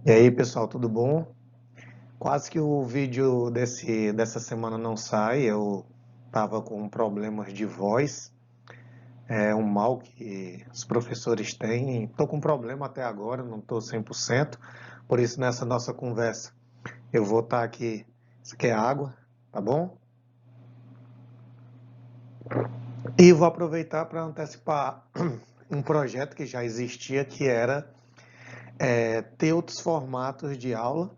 E aí, pessoal, tudo bom? Quase que o vídeo dessa semana não sai, eu tava com problemas de voz, é um mal que os professores têm. Tô com problema até agora, não tô 100%, por isso nessa nossa conversa eu vou estar aqui. Isso aqui é água, tá bom? E vou aproveitar para antecipar um projeto que já existia, que era ter outros formatos de aula.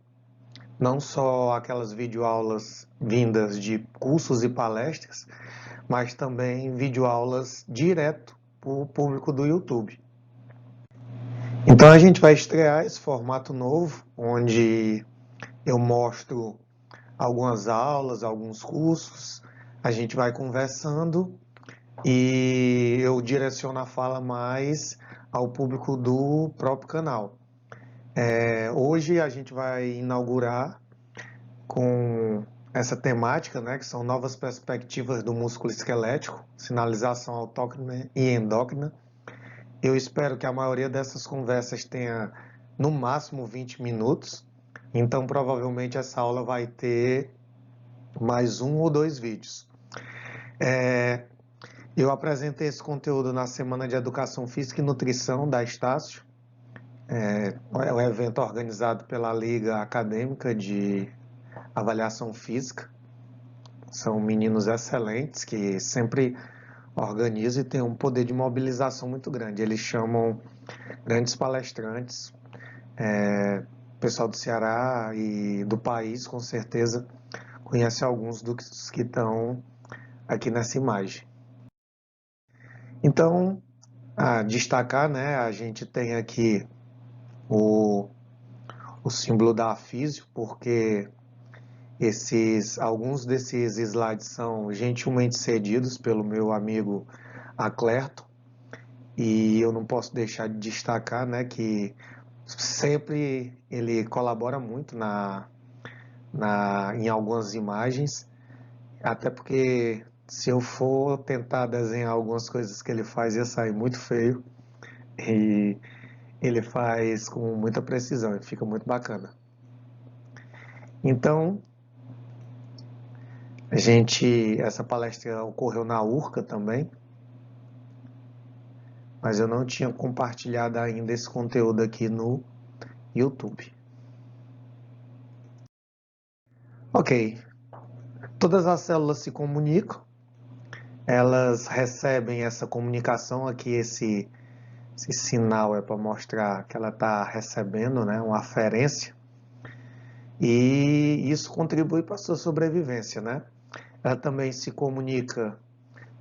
Não só aquelas videoaulas vindas de cursos e palestras, mas também videoaulas direto para o público do YouTube. Então a gente vai estrear esse formato novo, onde eu mostro algumas aulas, alguns cursos, a gente vai conversando e eu direciono a fala mais ao público do próprio canal. Hoje a gente vai inaugurar com essa temática, né, que são novas perspectivas do músculo esquelético, sinalização autócrina e endócrina. Eu espero que a maioria dessas conversas tenha no máximo 20 minutos, então provavelmente essa aula vai ter mais um ou dois vídeos. Eu apresentei esse conteúdo na Semana de Educação Física e Nutrição da Estácio, é um evento organizado pela Liga Acadêmica de Avaliação Física. São meninos excelentes que sempre organizam e têm um poder de mobilização muito grande. Eles chamam grandes palestrantes, pessoal do Ceará e do país, com certeza, conhece alguns dos que estão aqui nessa imagem. Então, a destacar, né, a gente tem aqui o símbolo da Afísio, porque alguns desses slides são gentilmente cedidos pelo meu amigo Aclerto, e eu não posso deixar de destacar, né, que sempre ele colabora muito em algumas imagens, até porque se eu for tentar desenhar algumas coisas que ele faz ia sair muito feio, e ele faz com muita precisão e fica muito bacana. Então, essa palestra ocorreu na URCA também, mas eu não tinha compartilhado ainda esse conteúdo aqui no YouTube. Ok, todas as células se comunicam, elas recebem essa comunicação aqui, esse sinal é para mostrar que ela está recebendo, né, uma aferência, e isso contribui para a sua sobrevivência, né? Ela também se comunica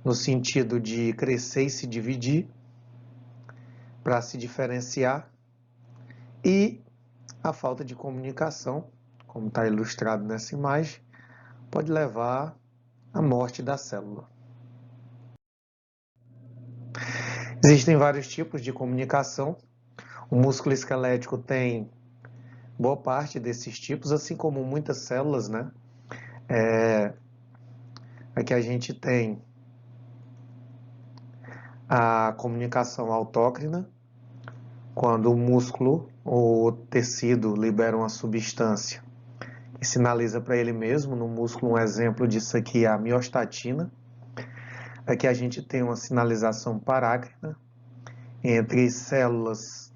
no sentido de crescer e se dividir para se diferenciar, e a falta de comunicação, como está ilustrado nessa imagem, pode levar à morte da célula. Existem vários tipos de comunicação. O músculo esquelético tem boa parte desses tipos, assim como muitas células, né? Aqui a gente tem a comunicação autócrina, quando o músculo ou o tecido libera uma substância que sinaliza para ele mesmo. No músculo, um exemplo disso aqui é a miostatina. Aqui a gente tem uma sinalização parácrina entre células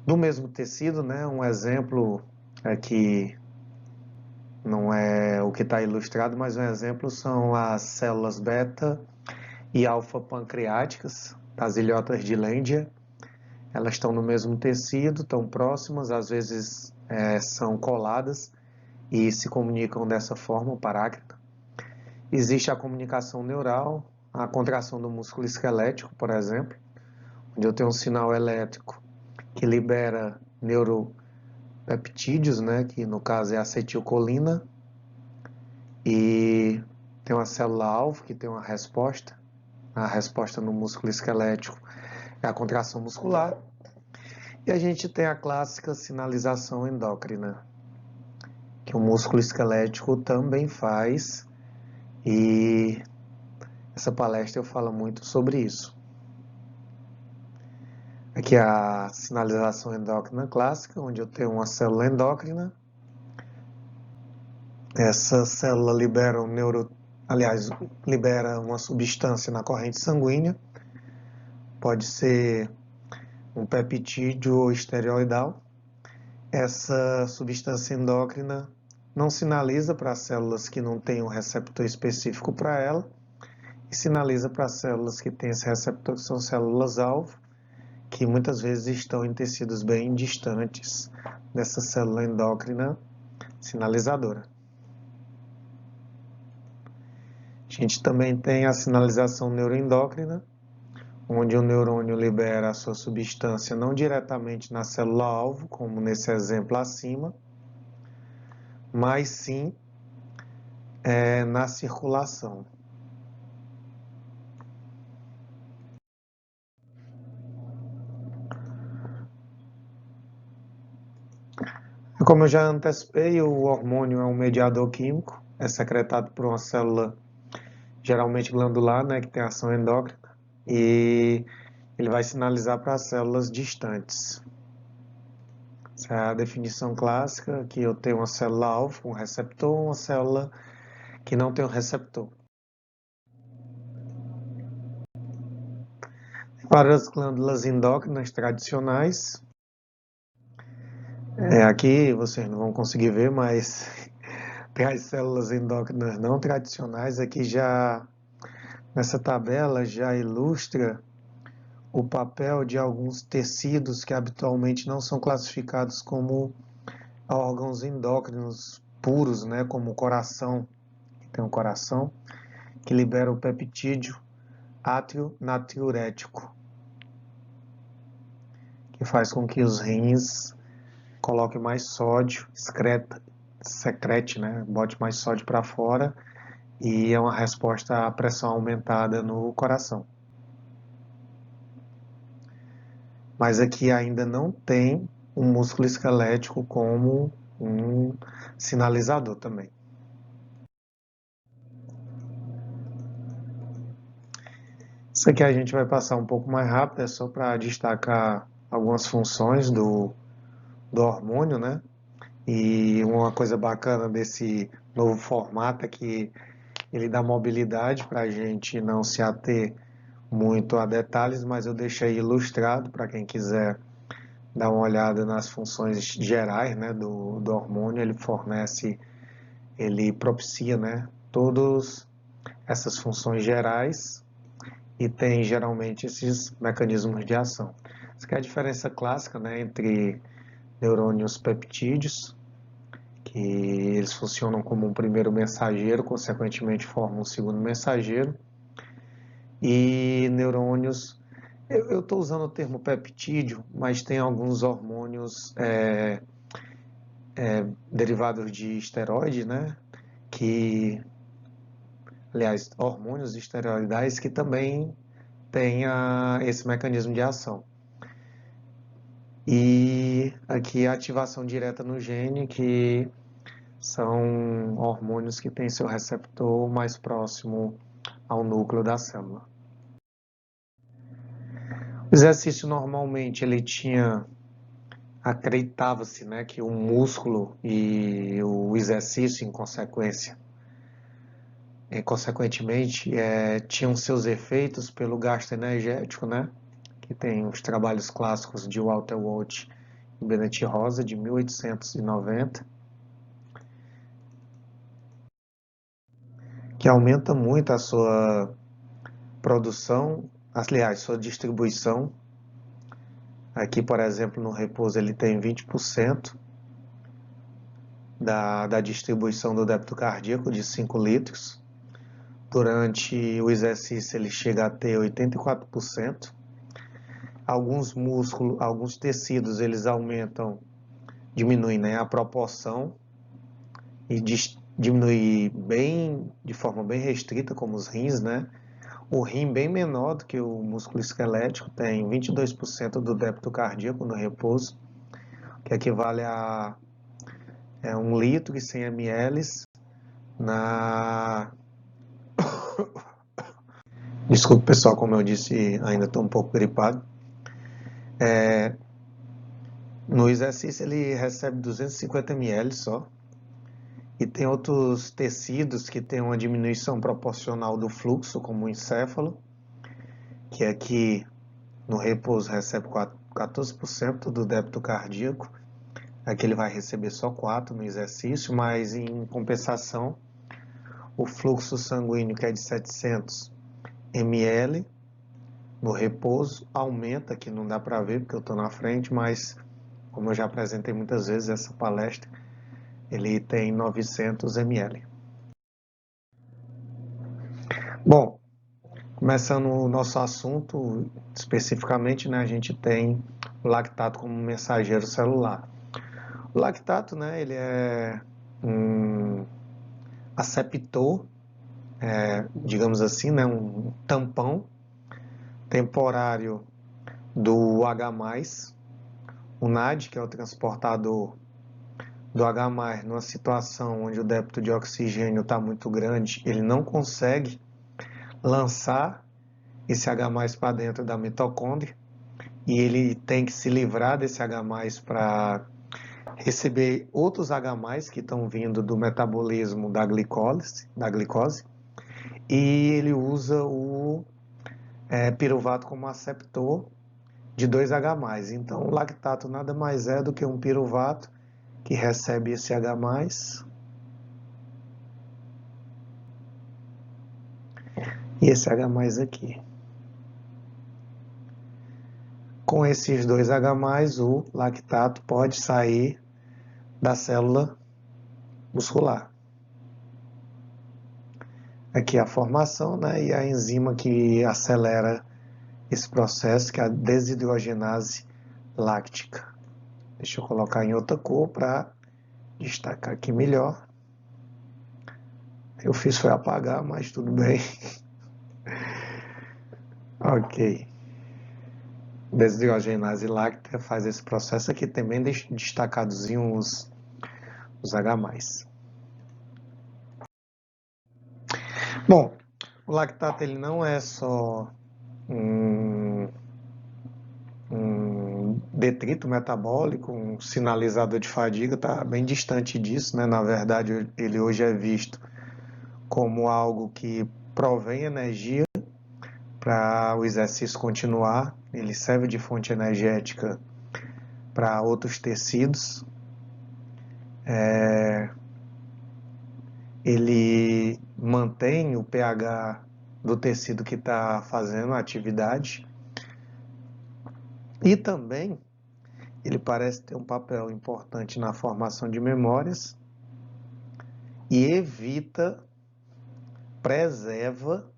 do mesmo tecido, né? Um exemplo aqui não é o que está ilustrado, mas um exemplo são as células beta e alfa pancreáticas, das ilhotas de Landia. Elas estão no mesmo tecido, estão próximas, às vezes são coladas e se comunicam dessa forma, parácrina. Existe a comunicação neural, a contração do músculo esquelético, por exemplo, onde eu tenho um sinal elétrico que libera neuropeptídeos, né, que no caso é acetilcolina, e tem uma célula-alvo que tem uma resposta. A resposta no músculo esquelético é a contração muscular. E a gente tem a clássica sinalização endócrina, que o músculo esquelético também faz, e essa palestra eu falo muito sobre isso. Aqui é a sinalização endócrina clássica, onde eu tenho uma célula endócrina. Essa célula libera libera uma substância na corrente sanguínea. Pode ser um peptídeo ou esteroidal. Essa substância endócrina não sinaliza para as células que não têm um receptor específico para ela e sinaliza para as células que têm esse receptor, que são células-alvo, que muitas vezes estão em tecidos bem distantes dessa célula endócrina sinalizadora. A gente também tem a sinalização neuroendócrina, onde o neurônio libera a sua substância não diretamente na célula-alvo, como nesse exemplo acima, mas sim na circulação. Como eu já antecipei, o hormônio é um mediador químico, é secretado por uma célula geralmente glandular, né, que tem ação endócrina, e ele vai sinalizar para as células distantes. Essa é a definição clássica, que eu tenho uma célula-alvo, um receptor, uma célula que não tem um receptor. Para as glândulas endócrinas tradicionais, aqui vocês não vão conseguir ver, mas tem as células endócrinas não tradicionais. Aqui já, nessa tabela, já ilustra o papel de alguns tecidos que habitualmente não são classificados como órgãos endócrinos puros, né, como o coração, que tem um coração, que libera o peptídeo átrio natriurético, que faz com que os rins coloquem mais sódio, secrete, né, bote mais sódio para fora, e é uma resposta à pressão aumentada no coração. Mas aqui ainda não tem um músculo esquelético como um sinalizador também. Isso aqui a gente vai passar um pouco mais rápido, é só para destacar algumas funções do hormônio, né? E uma coisa bacana desse novo formato é que ele dá mobilidade para a gente não se ater muito a detalhes, mas eu deixei ilustrado para quem quiser dar uma olhada nas funções gerais, né, do hormônio. Ele propicia, né, todas essas funções gerais e tem geralmente esses mecanismos de ação. Essa aqui é a diferença clássica, né, entre neurônios peptídeos, que eles funcionam como um primeiro mensageiro, consequentemente formam um segundo mensageiro, e neurônios. Eu estou usando o termo peptídeo, mas tem alguns hormônios derivados de esteroide, né? Aliás, hormônios esteroidais que também têm esse mecanismo de ação. E aqui a ativação direta no gene, que são hormônios que têm seu receptor mais próximo ao núcleo da célula. O exercício normalmente ele acreditava-se, né, que o músculo e o exercício em consequentemente tinham seus efeitos pelo gasto energético, né, que tem os trabalhos clássicos de Walter Walsh e Bennett Rosa de 1890, que aumenta muito a sua produção, aliás, sua distribuição. Aqui, por exemplo, no repouso ele tem 20% da distribuição do débito cardíaco de 5 litros. Durante o exercício ele chega a ter 84%. Alguns músculos, alguns tecidos eles diminuem, né, a proporção e diminui de forma bem restrita, como os rins, né? O rim bem menor do que o músculo esquelético, tem 22% do débito cardíaco no repouso, que equivale a 1 litro e 100 ml na... Desculpe, pessoal, como eu disse, ainda estou um pouco gripado. No exercício ele recebe 250 ml só. E tem outros tecidos que têm uma diminuição proporcional do fluxo, como o encéfalo, que aqui no repouso recebe 14% do débito cardíaco. Aqui ele vai receber só 4 no exercício, mas em compensação, o fluxo sanguíneo, que é de 700 ml, no repouso, aumenta, que não dá para ver porque eu estou na frente, mas como eu já apresentei muitas vezes essa palestra, ele tem 900 ml. Bom, começando o nosso assunto, especificamente, né, a gente tem o lactato como mensageiro celular. O lactato, né, ele é um aceptor, digamos assim, né, um tampão temporário do H+, o NAD, que é o transportador do H+, numa situação onde o débito de oxigênio está muito grande, ele não consegue lançar esse H+ para dentro da mitocôndria e ele tem que se livrar desse H+ para receber outros H+ que estão vindo do metabolismo da glicose, e ele usa o piruvato como aceptor de 2H+. Então, o lactato nada mais é do que um piruvato que recebe esse H+, e esse H+ aqui. Com esses 2H+, o lactato pode sair da célula muscular. Aqui a formação, né, e a enzima que acelera esse processo, que é a desidrogenase láctica. Deixa eu colocar em outra cor para destacar aqui melhor. Eu fiz foi apagar, mas tudo bem. Ok. Desidrogenase láctea faz esse processo aqui também destacadozinho os H+. Bom, o lactato ele não é só um detrito metabólico, um sinalizador de fadiga, está bem distante disso, né? Na verdade, ele hoje é visto como algo que provém energia para o exercício continuar, ele serve de fonte energética para outros tecidos, ele mantém o pH do tecido que está fazendo a atividade e também ele parece ter um papel importante na formação de memórias e evita, preserva,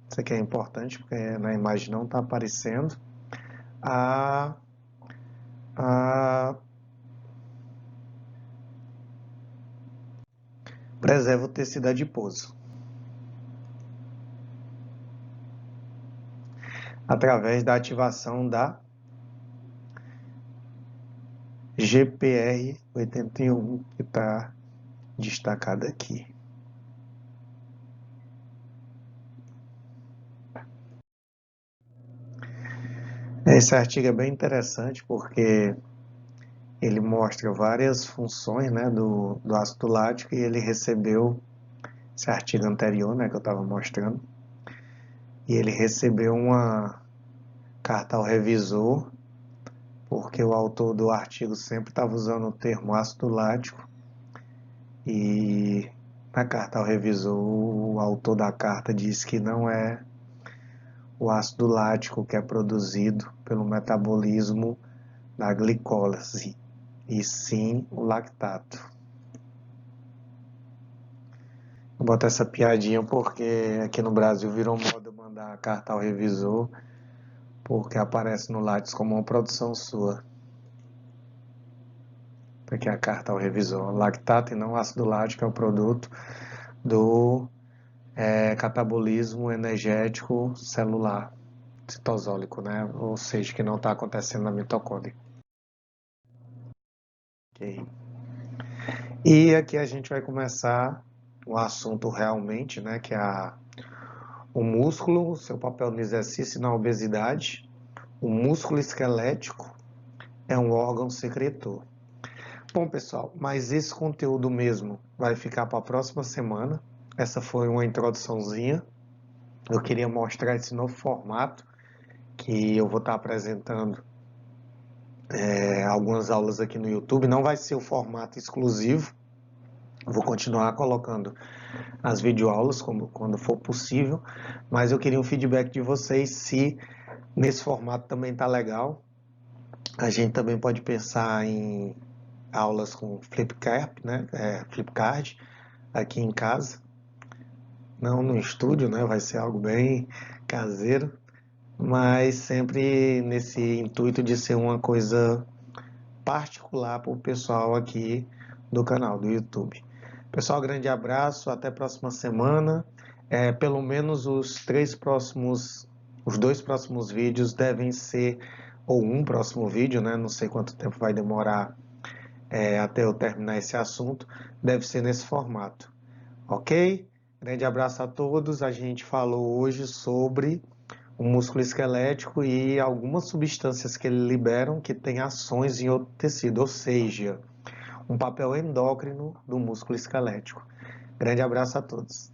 isso aqui é importante porque na imagem não está aparecendo, preserva o tecido adiposo através da ativação da GPR81, que está destacada aqui. Esse artigo é bem interessante porque ele mostra várias funções, né, do ácido lático, e ele recebeu esse artigo anterior, né, que eu estava mostrando, e ele recebeu uma carta ao revisor, porque o autor do artigo sempre estava usando o termo ácido lático, e na carta ao revisor o autor da carta diz que não é o ácido lático que é produzido pelo metabolismo da glicólise, e sim o lactato. Vou botar essa piadinha porque aqui no Brasil virou moda mandar a carta ao revisor, porque aparece no Lattes como uma produção sua. Porque a carta ao revisor, lactato e não ácido lático, é o produto do catabolismo energético celular citosólico, né? Ou seja, que não está acontecendo na mitocôndria. Okay. E aqui a gente vai começar o assunto realmente, né? Que é o músculo, seu papel no exercício e na obesidade, o músculo esquelético é um órgão secretor. Bom, pessoal, mas esse conteúdo mesmo vai ficar para a próxima semana. Essa foi uma introduçãozinha. Eu queria mostrar esse novo formato que eu vou estar apresentando algumas aulas aqui no YouTube. Não vai ser o formato exclusivo. Vou continuar colocando as videoaulas quando for possível, mas eu queria um feedback de vocês se nesse formato também está legal. A gente também pode pensar em aulas com flipcard, né? Flipcard aqui em casa, não no estúdio, né? Vai ser algo bem caseiro, mas sempre nesse intuito de ser uma coisa particular para o pessoal aqui do canal do YouTube. Pessoal, grande abraço, até a próxima semana. Pelo menos os dois próximos vídeos devem ser, ou um próximo vídeo, né? Não sei quanto tempo vai demorar até eu terminar esse assunto, deve ser nesse formato, ok? Grande abraço a todos. A gente falou hoje sobre o músculo esquelético e algumas substâncias que ele liberam que têm ações em outro tecido, ou seja, um papel endócrino do músculo esquelético. Grande abraço a todos.